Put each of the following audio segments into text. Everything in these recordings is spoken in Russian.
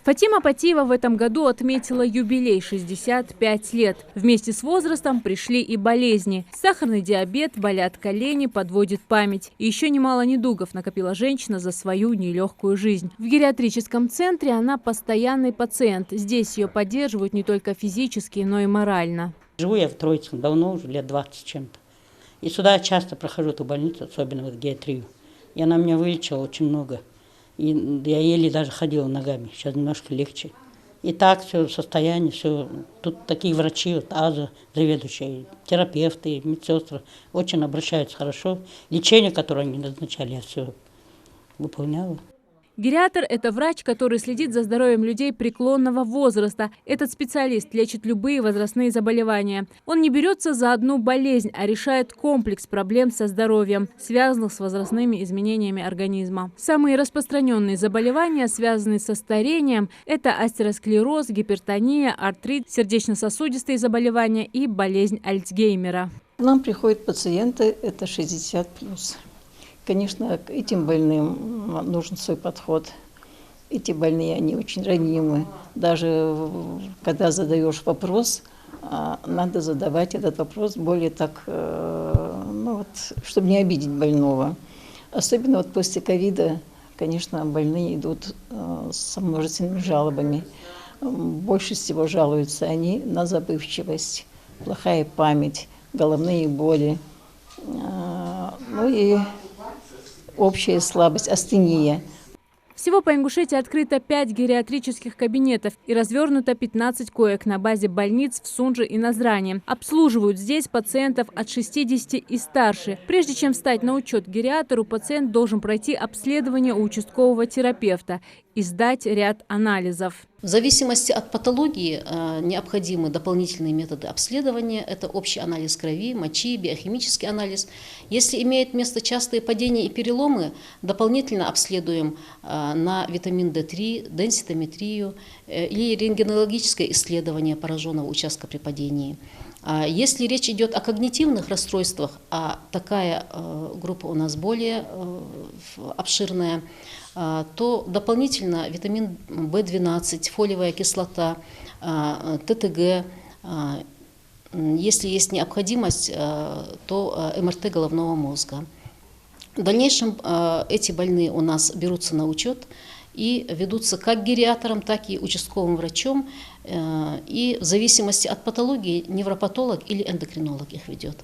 Фатима Патиева в этом году отметила юбилей – 65 лет. Вместе с возрастом пришли и болезни. Сахарный диабет, болят колени, подводит память. И еще немало недугов накопила женщина за свою нелегкую жизнь. В гериатрическом центре она постоянный пациент. Здесь ее поддерживают не только физически, но и морально. Живу я в Троицком давно, уже лет 20 чем-то. И сюда часто прохожу эту больницу, особенно в гериатрию. И она меня вылечила очень много. И я еле даже ходила ногами, сейчас немножко легче. И так все состояние, все. Тут такие врачи, вот АЗа, заведующие, терапевты, медсестры очень обращаются хорошо. Лечение, которое они назначали, я все выполняла. Гериатр – это врач, который следит за здоровьем людей преклонного возраста. Этот специалист лечит любые возрастные заболевания. Он не берется за одну болезнь, а решает комплекс проблем со здоровьем, связанных с возрастными изменениями организма. Самые распространенные заболевания, связанные со старением – это атеросклероз, гипертония, артрит, сердечно-сосудистые заболевания и болезнь Альцгеймера. К нам приходят пациенты, это 60+. Конечно, к этим больным нужен свой подход. Эти больные, они очень ранимы. Даже когда задаешь вопрос, надо задавать этот вопрос более так, чтобы не обидеть больного. Особенно после ковида, конечно, больные идут со множественными жалобами. Больше всего жалуются они на забывчивость, плохая память, головные боли. И общая слабость, астения. Всего по Ингушетии открыто 5 гериатрических кабинетов и развернуто 15 коек на базе больниц в Сунже и Назране. Обслуживают здесь пациентов от 60 и старше. Прежде чем встать на учет гериатру, пациент должен пройти обследование у участкового терапевта и сдать ряд анализов. В зависимости от патологии необходимы дополнительные методы обследования. Это общий анализ крови, мочи, биохимический анализ. Если имеет место частые падения и переломы, дополнительно обследуем на витамин D3, денситометрию или рентгенологическое исследование пораженного участка при падении. Если речь идет о когнитивных расстройствах, а такая группа у нас более обширная, то дополнительно витамин В12, фолиевая кислота, ТТГ. Если есть необходимость, то МРТ головного мозга. В дальнейшем эти больные у нас берутся на учет и ведутся как гериатром, так и участковым врачом. И в зависимости от патологии невропатолог или эндокринолог их ведет.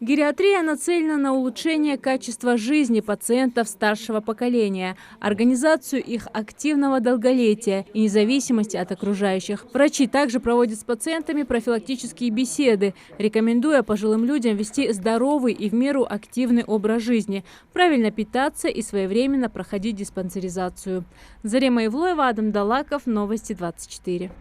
Гериатрия нацелена на улучшение качества жизни пациентов старшего поколения, организацию их активного долголетия и независимости от окружающих. Врачи также проводят с пациентами профилактические беседы, рекомендуя пожилым людям вести здоровый и в меру активный образ жизни, правильно питаться и своевременно проходить диспансеризацию. Зарема Ивлоева, Адам Далаков, Новости 24.